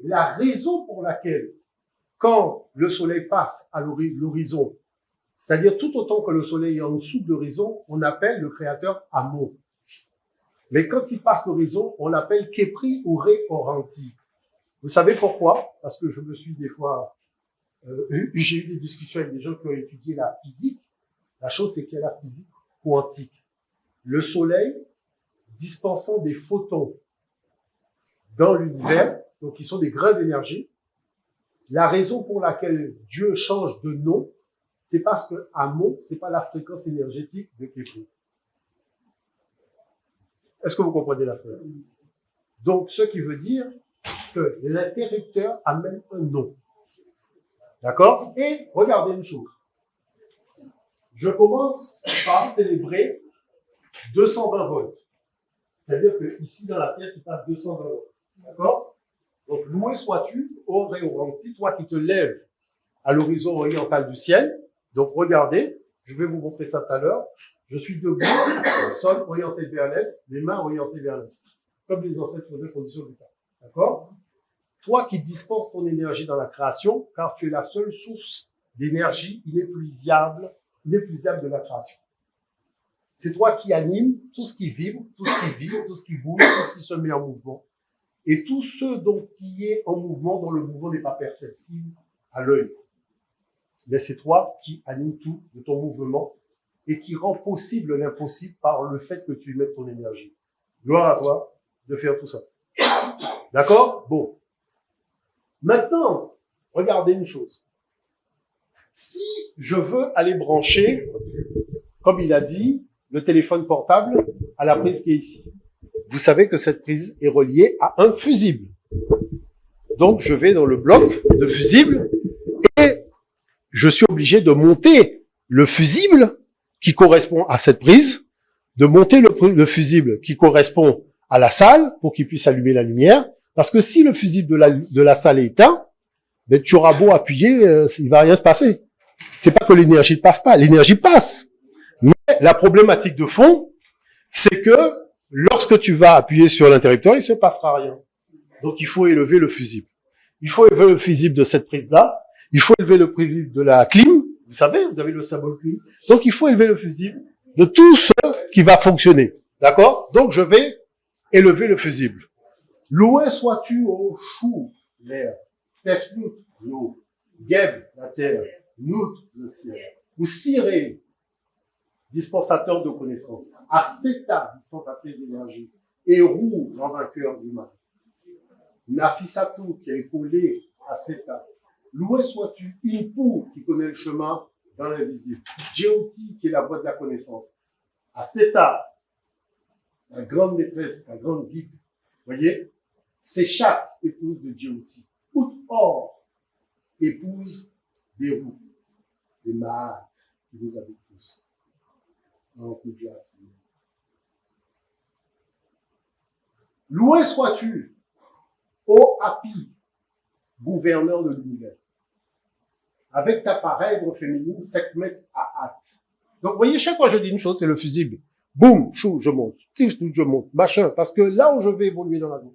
La raison pour laquelle, quand le soleil passe à l'horizon, c'est-à-dire tout autant que le soleil est en dessous de l'horizon, on appelle le créateur Amon. Mais quand il passe l'horizon, on l'appelle Kepri ou Ré-Oranti. Vous savez pourquoi? Parce que je me suis des fois, j'ai eu des discussions avec des gens qui ont étudié la physique. La chose, c'est qu'il y a la physique quantique. Le soleil dispensant des photons dans l'univers, donc ils sont des grains d'énergie. La raison pour laquelle Dieu change de nom, c'est parce que Amon, c'est pas la fréquence énergétique de Kepri. Est-ce que vous comprenez l'affaire? Donc, ce qui veut dire que l'interrupteur a même un nom. D'accord? Et regardez une chose. Je commence par célébrer 220 volts. C'est-à-dire que ici, dans la pièce, il passe 220 volts. D'accord? Donc, loué sois-tu, ô Ré-Oranti, toi qui te lèves à l'horizon oriental du ciel. Donc, regardez, je vais vous montrer ça tout à l'heure. Je suis debout, le sol orienté vers l'est, les mains orientées vers l'est, comme les ancêtres faisaient condition du temps. D'accord? Toi qui dispenses ton énergie dans la création, car tu es la seule source d'énergie inépuisable de la création. C'est toi qui anime tout ce qui vibre, tout ce qui vit, tout ce qui bouge, tout ce qui se met en mouvement. Et tout ce donc qui est en mouvement, dont le mouvement n'est pas perceptible à l'œil. Mais c'est toi qui anime tout de ton mouvement et qui rend possible l'impossible par le fait que tu mettes ton énergie. Gloire à toi de faire tout ça. D'accord? Bon. Maintenant, regardez une chose. Si je veux aller brancher, comme il a dit, le téléphone portable à la prise qui est ici. Vous savez que cette prise est reliée à un fusible. Donc, je vais dans le bloc de fusible et je suis obligé de monter le fusible qui correspond à cette prise, de monter le fusible qui correspond à la salle pour qu'il puisse allumer la lumière. Parce que si le fusible de la salle est éteint, ben, tu auras beau appuyer, il va rien se passer. C'est pas que l'énergie ne passe pas, l'énergie passe. Mais la problématique de fond, c'est que lorsque tu vas appuyer sur l'interrupteur, il se passera rien. Donc il faut élever le fusible. Il faut élever le fusible de cette prise-là. Il faut élever le fusible de la clim. Vous savez, vous avez le symbole clim. Donc il faut élever le fusible de tout ce qui va fonctionner. D'accord? Donc je vais élever le fusible. Loué sois-tu au chou, l'air, Tefnout, l'eau, Geb, la terre, Nout, le ciel, ou Siré, dispensateur de connaissances, Aseta, dispensatrice d'énergie, et Rou, grand vainqueur du mal, Nafisatou, qui a épaulé Aseta, loué sois-tu, Impou, qui connaît le chemin dans l'invisible, Djéouti, qui est la voie de la connaissance, Aseta, la grande maîtresse, la grande guide, voyez, c'est chaque épouse de Djéouti. Out-Or, épouse des roues, des Mahat, qui vous habitent tous. Loué sois-tu, ô Hapi, gouverneur de l'univers, avec ta parèdre féminine, Sekhmet Ahat. Donc, vous voyez, chaque fois que je dis une chose, c'est le fusible. Boum, chou, je monte. Tif, je monte, machin. Parce que là où je vais évoluer dans la journée,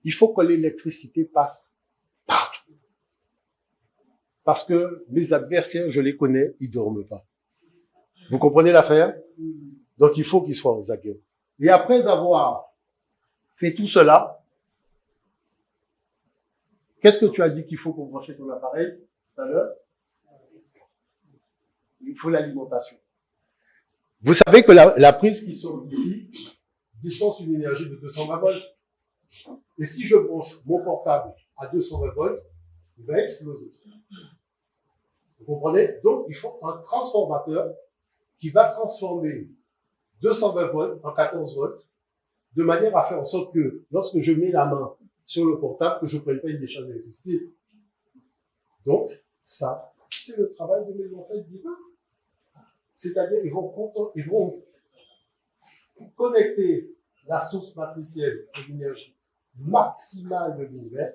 il faut que l'électricité passe partout. Parce que mes adversaires, je les connais, ils dorment pas. Vous comprenez l'affaire? Donc il faut qu'ils soient aux aguets. Et après avoir fait tout cela, qu'est-ce que tu as dit qu'il faut pour brancher ton appareil tout à l'heure? Il faut l'alimentation. Vous savez que la prise qui sort d'ici dispense une énergie de 220 volts. Et si je branche mon portable à 220 volts, il va exploser. Vous comprenez? Donc, il faut un transformateur qui va transformer 220 volts en 14 volts de manière à faire en sorte que lorsque je mets la main sur le portable, que je ne prenne pas une décharge d'électricité. Donc, ça, c'est le travail de mes ancêtres divins. C'est-à-dire, ils vont connecter la source matricielle de l'énergie maximale de l'univers,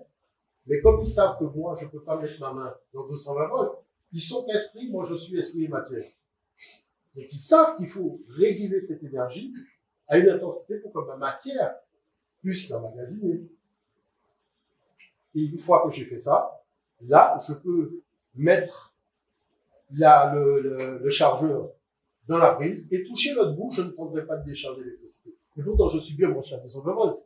mais comme ils savent que moi, je ne peux pas mettre ma main dans 220 volts, ils sont esprits, moi je suis esprit et matière. Donc ils savent qu'il faut réguler cette énergie à une intensité pour que ma matière puisse l'emmagasiner. Et une fois que j'ai fait ça, là, je peux mettre le chargeur dans la prise et toucher l'autre bout, je ne prendrai pas de décharge d'électricité. Et pourtant, je suis bien branché à 220 volts.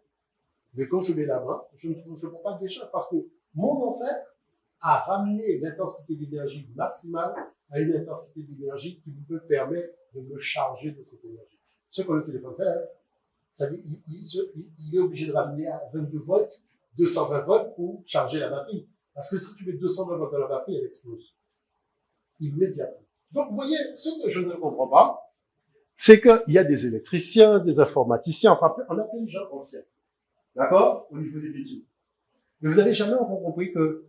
Mais quand je mets la main, je ne prends pas de décharge parce que mon ancêtre a ramené l'intensité d'énergie maximale à une intensité d'énergie qui me permet de me charger de cette énergie. Ce que le téléphone fait, hein, c'est-à-dire, il est obligé de ramener à 22 volts, 220 volts pour charger la batterie. Parce que si tu mets 220 volts dans la batterie, elle explose. Immédiatement. Donc, vous voyez, ce que je ne comprends pas, c'est qu'il y a des électriciens, des informaticiens, enfin, on a plein de gens anciens. D'accord? Au niveau des métiers. Mais vous avez jamais encore compris que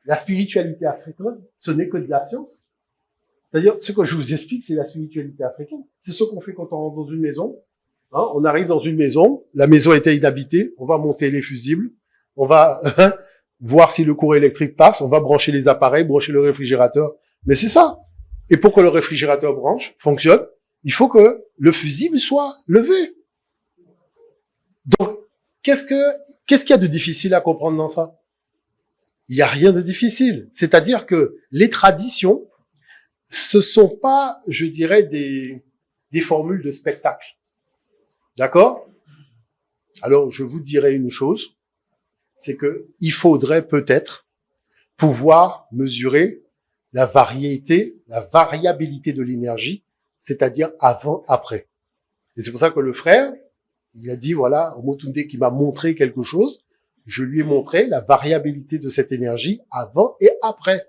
la spiritualité africaine, ce n'est que de la science. C'est-à-dire, ce que je vous explique, c'est la spiritualité africaine. C'est ce qu'on fait quand on rentre dans une maison. Hein, on arrive dans une maison, la maison était inhabitée, on va monter les fusibles, on va voir si le courant électrique passe, on va brancher les appareils, brancher le réfrigérateur. Mais c'est ça. Et pour que le réfrigérateur fonctionne, il faut que le fusible soit levé. Donc, qu'est-ce qu'il y a de difficile à comprendre dans ça? Il n'y a rien de difficile. C'est-à-dire que les traditions, ce sont pas, je dirais, des formules de spectacle. D'accord? Alors, je vous dirais une chose, c'est que il faudrait peut-être pouvoir mesurer la variabilité de l'énergie, c'est-à-dire avant, après. Et c'est pour ça que le frère, il a dit, voilà, Omotunde qui m'a montré quelque chose, je lui ai montré la variabilité de cette énergie avant et après.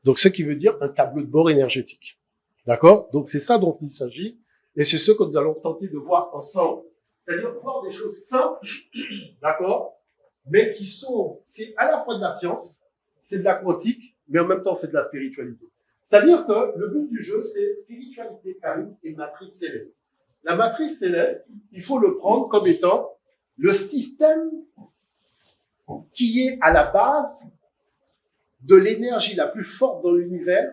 Donc, ce qui veut dire un tableau de bord énergétique. D'accord? Donc, c'est ça dont il s'agit. Et c'est ce que nous allons tenter de voir ensemble. C'est-à-dire voir des choses simples, d'accord? Mais qui sont, c'est à la fois de la science, c'est de la quantique, mais en même temps, c'est de la spiritualité. C'est-à-dire que le but du jeu, c'est spiritualité karmique et matrice céleste. La matrice céleste, il faut le prendre comme étant le système qui est à la base de l'énergie la plus forte dans l'univers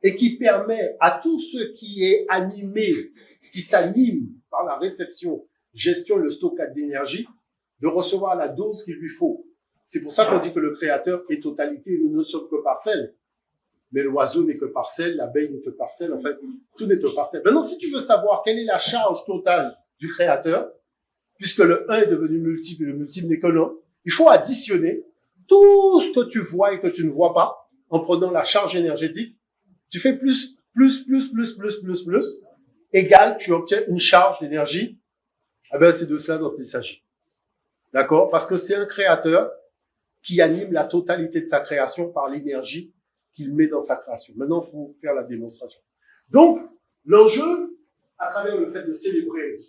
et qui permet à tout ce qui est animé, qui s'anime par la réception, gestion, le stockage d'énergie, de recevoir la dose qu'il lui faut. C'est pour ça qu'on dit que le créateur est totalité, nous ne sommes que parcelles. Mais l'oiseau n'est que parcelle, l'abeille n'est que parcelle, en fait, tout n'est que parcelle. Maintenant, si tu veux savoir quelle est la charge totale du créateur, puisque le 1 est devenu multiple et le multiple n'est que l'1, il faut additionner tout ce que tu vois et que tu ne vois pas, en prenant la charge énergétique. Tu fais plus, égale, tu obtiens une charge d'énergie. Eh ben, c'est de cela dont il s'agit. D'accord? Parce que c'est un créateur qui anime la totalité de sa création par l'énergie qu'il met dans sa création. Maintenant, il faut faire la démonstration. Donc, l'enjeu, à travers le fait de célébrer,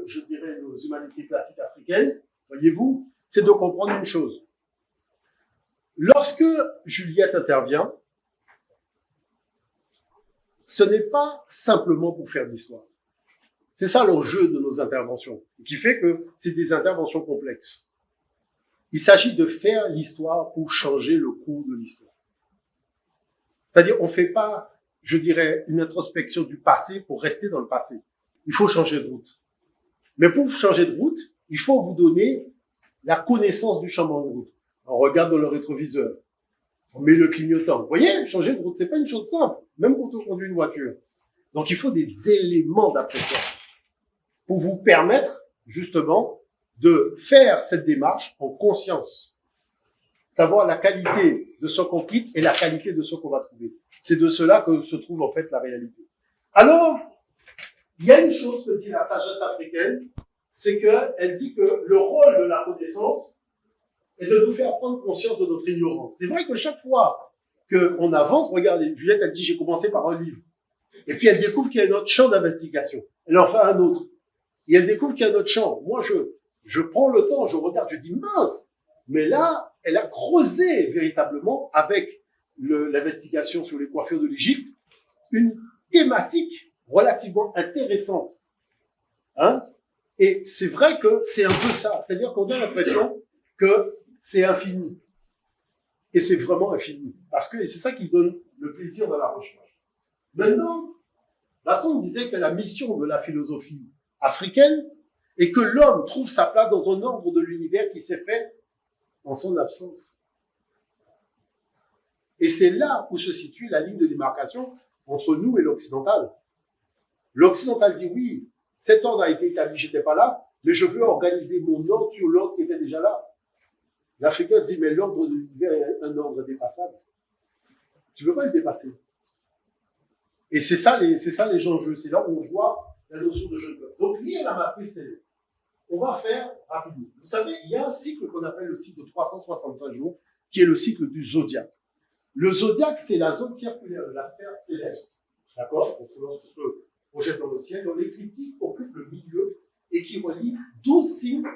je dirais, nos humanités classiques africaines, voyez-vous, c'est de comprendre une chose. Lorsque Juliette intervient, ce n'est pas simplement pour faire de l'histoire. C'est ça l'enjeu de nos interventions, qui fait que c'est des interventions complexes. Il s'agit de faire l'histoire pour changer le cours de l'histoire. C'est-à-dire, on ne fait pas, je dirais, une introspection du passé pour rester dans le passé. Il faut changer de route. Mais pour changer de route, il faut vous donner la connaissance du changement de route. On regarde dans le rétroviseur. On met le clignotant. Vous voyez, changer de route, c'est pas une chose simple, même quand on conduit une voiture. Donc, il faut des éléments d'appréciation pour vous permettre, justement, de faire cette démarche en conscience. Savoir la qualité de ce qu'on quitte et la qualité de ce qu'on va trouver. C'est de cela que se trouve, en fait, la réalité. Alors, il y a une chose que dit la sagesse africaine, c'est qu'elle dit que le rôle de la connaissance est de nous faire prendre conscience de notre ignorance. C'est vrai que chaque fois qu'on avance, regardez, Juliette, elle dit, j'ai commencé par un livre. Et puis elle découvre qu'il y a un autre champ d'investigation. Elle en fait un autre. Et elle découvre qu'il y a un autre champ. Moi, je prends le temps, je regarde, je dis, mince, mais là, elle a creusé véritablement avec l'investigation sur les coiffures de l'Égypte, une thématique relativement intéressante. Hein? Et c'est vrai que c'est un peu ça. C'est-à-dire qu'on a l'impression que c'est infini. Et c'est vraiment infini. Parce que c'est ça qui donne le plaisir de la recherche. Maintenant, Masson disait que la mission de la philosophie africaine est que l'homme trouve sa place dans un ordre de l'univers qui s'est fait en son absence. Et c'est là où se situe la ligne de démarcation entre nous et l'occidental. L'occidental dit oui, cet ordre a été établi, je n'étais pas là, mais je veux organiser mon ordre sur l'ordre qui était déjà là. L'Africain dit, mais l'ordre de l'univers est un ordre dépassable. Tu ne peux pas le dépasser. Et c'est ça les enjeux. C'est là où on voit la notion de jeune peuple. Donc, lié à la matrice céleste, on va faire rapidement. Vous savez, il y a un cycle qu'on appelle le cycle de 365 jours, qui est le cycle du zodiaque. Le zodiaque, c'est la zone circulaire de la Terre céleste. D'accord? Donc, lorsqu'on se projette dans le ciel, dont l'écliptique occupe le milieu et qui relie 12 signes,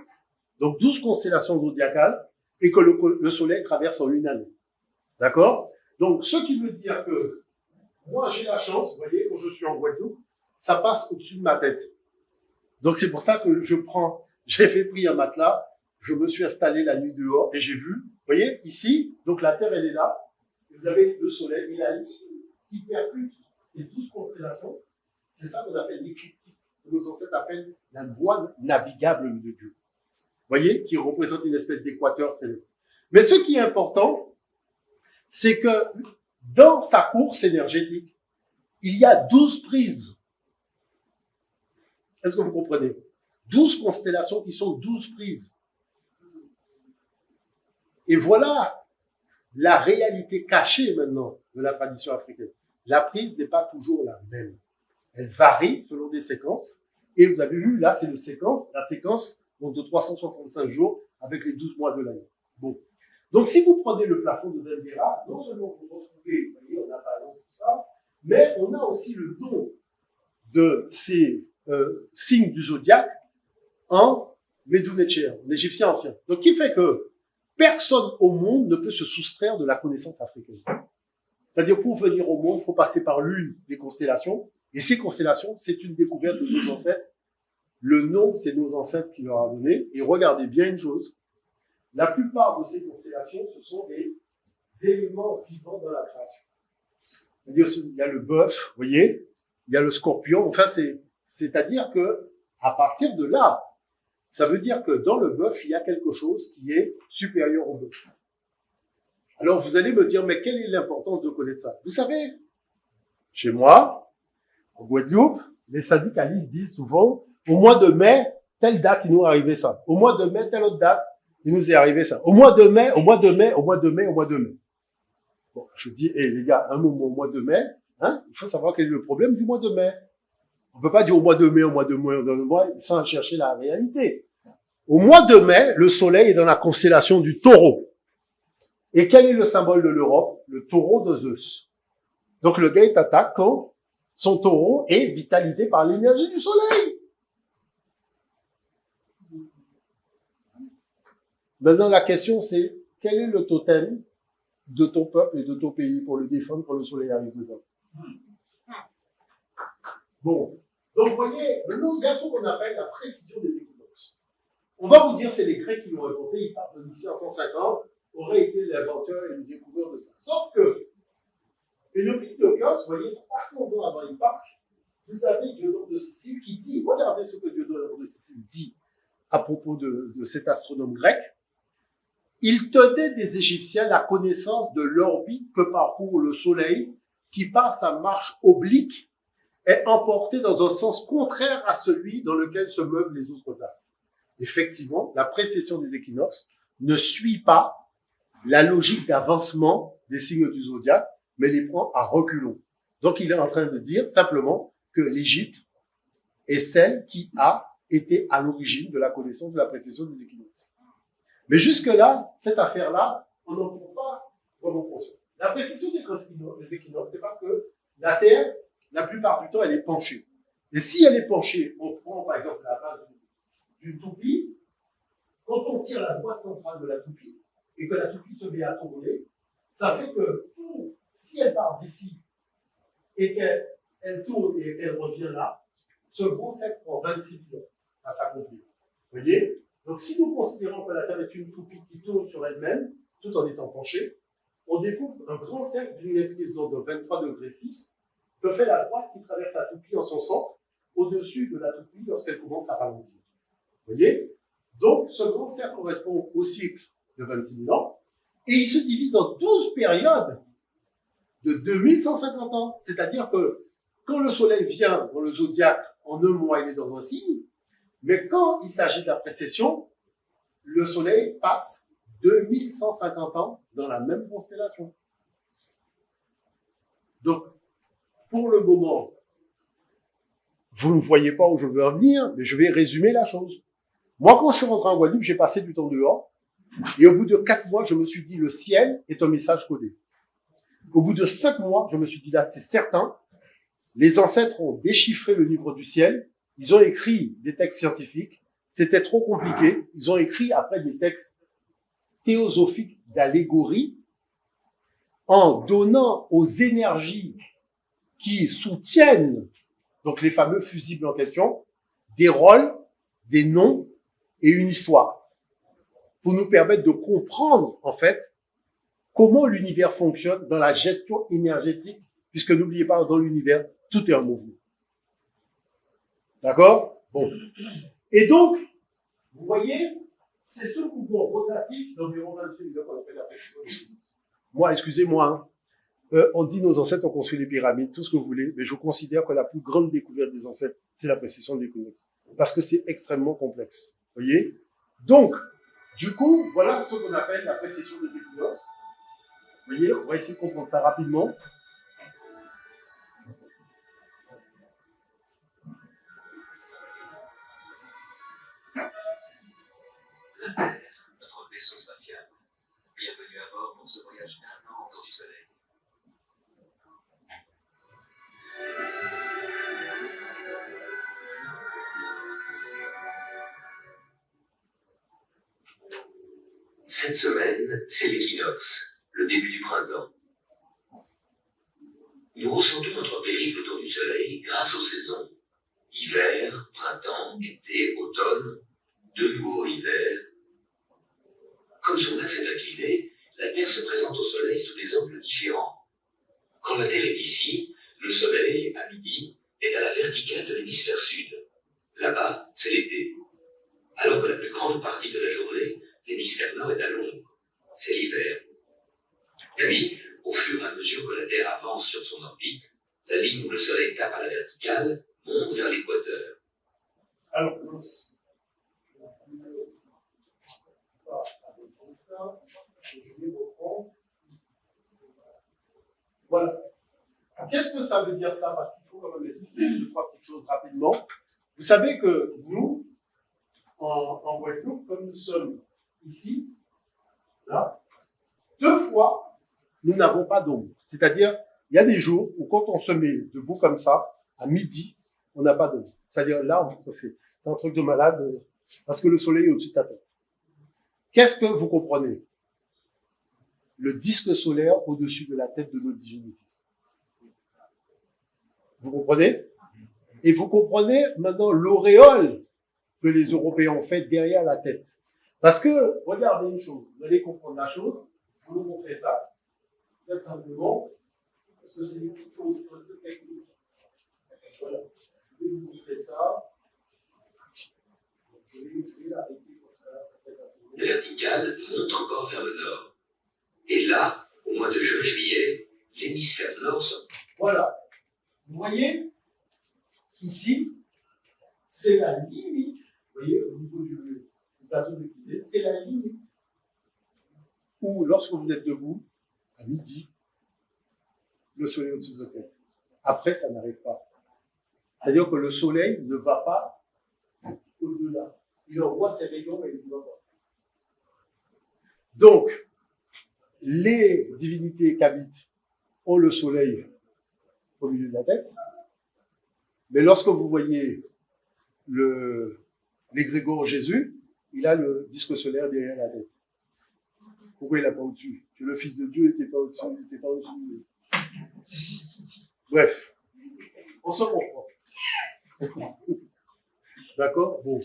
donc 12 constellations zodiacales, et que le Soleil traverse en une année. D'accord? Donc, ce qui veut dire que moi, j'ai la chance, vous voyez, quand je suis en Guadeloupe, ça passe au-dessus de ma tête. Donc, c'est pour ça que j'ai fait pris un matelas, je me suis installé la nuit dehors et j'ai vu, vous voyez, ici, donc la Terre, elle est là, vous avez le Soleil, et la ligne qui percute ces 12 constellations, c'est ça qu'on appelle l'écliptique, que nos ancêtres appellent la voie navigable de Dieu. Vous voyez, qui représente une espèce d'équateur céleste. Mais ce qui est important, c'est que dans sa course énergétique, il y a 12 prises. Est-ce que vous comprenez? 12 constellations qui sont 12 prises. Et voilà la réalité cachée maintenant de la tradition africaine. La prise n'est pas toujours la même. Elle varie selon des séquences. Et vous avez vu, là, c'est la séquence donc de 365 jours avec les 12 mois de l'année. Bon. Donc, si vous prenez le plafond de Denguera, non seulement vous retrouvez, vous voyez, on a pas tout ça, mais on a aussi le don de ces signes du zodiaque en Médounétcher, en égyptien ancien. Donc, qui fait que personne au monde ne peut se soustraire de la connaissance africaine. C'est-à-dire, pour venir au monde, il faut passer par l'une des constellations. Et ces constellations, c'est une découverte de nos ancêtres. Le nom, c'est nos ancêtres qui leur a donné. Et regardez bien une chose. La plupart de ces constellations, ce sont des éléments vivants dans la création. C'est-à-dire, il y a le bœuf, vous voyez, il y a le scorpion. Enfin, c'est-à-dire que, à partir de là, ça veut dire que dans le bœuf, il y a quelque chose qui est supérieur au bœuf. Alors, vous allez me dire, mais quelle est l'importance de connaître ça? Vous savez, chez moi, en Guadeloupe, les syndicalistes disent souvent, au mois de mai, telle date, il nous est arrivé ça. Au mois de mai, telle autre date, il nous est arrivé ça. Au mois de mai, au mois de mai, au mois de mai, au mois de mai. Bon, je dis, les gars, un moment au mois de mai, hein, il faut savoir quel est le problème du mois de mai. On peut pas dire au mois de mai, au mois de mai, au mois de mai, sans chercher la réalité. Au mois de mai, le soleil est dans la constellation du taureau. Et quel est le symbole de l'Europe? Le taureau de Zeus. Donc le gars est attaqué quand son taureau est vitalisé par l'énergie du soleil. Maintenant, la question c'est, quel est le totem de ton peuple et de ton pays pour le défendre quand le soleil arrive dedans? Bon. Donc, vous voyez, maintenant, il y a ce qu'on appelle la précision des équinoxes. On va vous dire, c'est les Grecs qui l'ont inventé, ils partent de 1550, aurait été l'inventeur et le découvreur de ça. Sauf que, Pénélope de Cos, vous voyez, 300 ans avant Hipparque, vous avez Diodore de Sicile qui dit, regardez ce que Diodore de Sicile dit à propos de cet astronome grec. Il tenait des Égyptiens la connaissance de l'orbite que parcourt le Soleil, qui par sa marche oblique est emporté dans un sens contraire à celui dans lequel se meuvent les autres astres. Effectivement, la précession des équinoxes ne suit pas la logique d'avancement des signes du zodiaque, mais les prend à reculons. Donc, il est en train de dire simplement que l'Égypte est celle qui a été à l'origine de la connaissance de la précession des équinoxes. Mais jusque-là, cette affaire-là, on n'en prend pas vraiment conscience. La précession des équinoxes, c'est parce que la Terre, la plupart du temps, elle est penchée. Et si elle est penchée, on prend par exemple la base d'une toupie, quand on tire la droite centrale de la toupie, et que la toupie se met à tourner, ça fait que si elle part d'ici, et qu'elle tourne et elle revient là, ce grand cercle prend 26 km à s'accomplir. Vous voyez? Donc, si nous considérons que la Terre est une toupie qui tourne sur elle-même, tout en étant penchée, on découvre un grand cercle d'une inclinaison de 23,6 degrés que fait la droite qui traverse la toupie en son centre, au-dessus de la toupie lorsqu'elle commence à ralentir. Vous voyez? Donc, ce grand cercle correspond au cycle de 26 000 ans, et il se divise en 12 périodes de 2150 ans. C'est-à-dire que quand le soleil vient dans le zodiaque, en un mois, il est dans un signe, mais quand il s'agit de la précession, le soleil passe 2150 ans dans la même constellation. Donc, pour le moment, vous ne voyez pas où je veux en venir, mais je vais résumer la chose. Moi, quand je suis rentré en Guadeloupe, j'ai passé du temps dehors, et au bout de 4 mois, je me suis dit, le ciel est un message codé. Au bout de 5 mois, je me suis dit, là, c'est certain, les ancêtres ont déchiffré le livre du ciel, ils ont écrit des textes scientifiques, c'était trop compliqué, ils ont écrit après des textes théosophiques d'allégorie, en donnant aux énergies qui soutiennent donc les fameux fusibles en question, des rôles, des noms et une histoire, pour nous permettre de comprendre, en fait, comment l'univers fonctionne dans la gestion énergétique, puisque n'oubliez pas, dans l'univers, tout est en mouvement. D'accord? Bon. Et donc, vous voyez, c'est ce mouvement rotatif d'environ 28 000 ans qu'on appelle la précision. Moi, excusez-moi, hein, on dit nos ancêtres ont construit les pyramides, tout ce que vous voulez, mais je considère que la plus grande découverte des ancêtres, c'est la précision des équinoxes. Parce que c'est extrêmement complexe. Vous voyez? Donc, du coup, voilà ce qu'on appelle la précision des équinoxes. Vous voyez, on va essayer de comprendre ça rapidement. La Terre, notre vaisseau spatial. Bienvenue à bord pour ce voyage d'un an autour du Soleil. Cette semaine, c'est l'équinoxe, le début du printemps. Nous ressentons notre périple autour du Soleil grâce aux saisons. Hiver, printemps, été, automne, de nouveau hiver. Comme son axe est incliné, la Terre se présente au Soleil sous des angles différents. Quand la Terre est ici, le Soleil, à midi, est à la verticale de l'hémisphère sud. Là-bas, c'est l'été. Alors que la plus grande partie de la journée, l'hémisphère nord est à l'ombre. C'est l'hiver. Puis, au fur et à mesure que la Terre avance sur son orbite, la ligne où le Soleil tape à la verticale monte vers l'équateur. Alors, voilà. Qu'est-ce que ça veut dire ça? Parce qu'il faut quand même expliquer 2-3 petites choses rapidement. Vous savez que nous, en Guadeloupe, comme nous sommes ici, là, 2 fois, nous n'avons pas d'ombre. C'est-à-dire, il y a des jours où quand on se met debout comme ça, à midi, on n'a pas d'ombre. C'est-à-dire, là, c'est un truc de malade, parce que le soleil est au-dessus de ta tête. Qu'est-ce que vous comprenez? Le disque solaire au-dessus de la tête de notre divinité. Vous comprenez? Et vous comprenez maintenant l'auréole que les Européens ont fait derrière la tête. Parce que, regardez une chose, vous allez comprendre la chose, je vais vous montrer ça. Très simplement, parce que c'est une petite chose un peu technique. Voilà. Je vais vous montrer ça. Je vais l'arrêter comme ça. La verticale monte encore vers le nord. Et là, au mois de juin-juillet, l'hémisphère nord se... Voilà. Vous voyez, ici, c'est la limite, vous voyez, au niveau du plateau de Kizé, c'est la limite où, lorsque vous êtes debout, à midi, le soleil est au-dessus de votre tête. Après, ça n'arrive pas. C'est-à-dire que le soleil ne va pas au-delà. Il envoie ses rayons et il ne va pas. Donc, les divinités kabites ont le soleil au milieu de la tête, mais lorsque vous voyez l'égrégore Jésus, il a le disque solaire derrière la tête. Pourquoi il n'a pas au-dessus? Que le Fils de Dieu n'était pas au-dessus, il n'était pas au-dessus. Bref, on se comprend. D'accord? Bon.